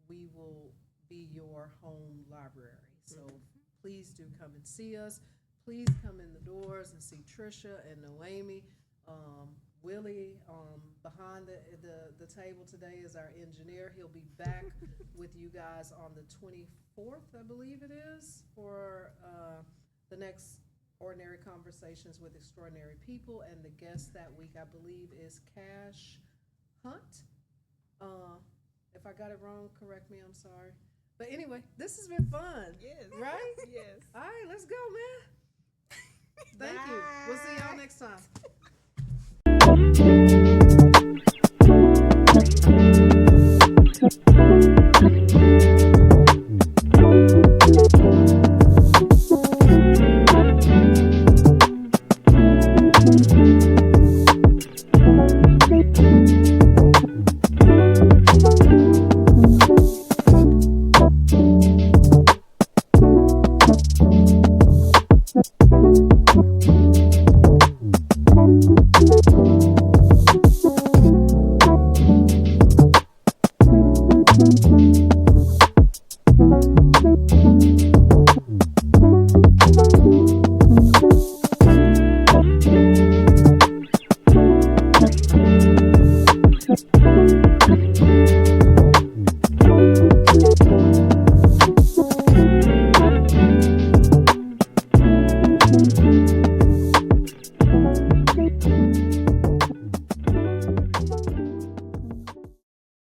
we will be your home library. So please do come and see us. Please come in the doors and see Tricia and Noemi. Willie behind the table today is our engineer. He'll be back with you guys on the 24th, I believe it is, for the next Ordinary Conversations with Extraordinary People. And the guest that week, I believe, is Cash Hunt. If I got it wrong, correct me, I'm sorry. But anyway, this has been fun. Yes. Right? Yes. All right, let's go, man. Thank you. We'll see y'all next time.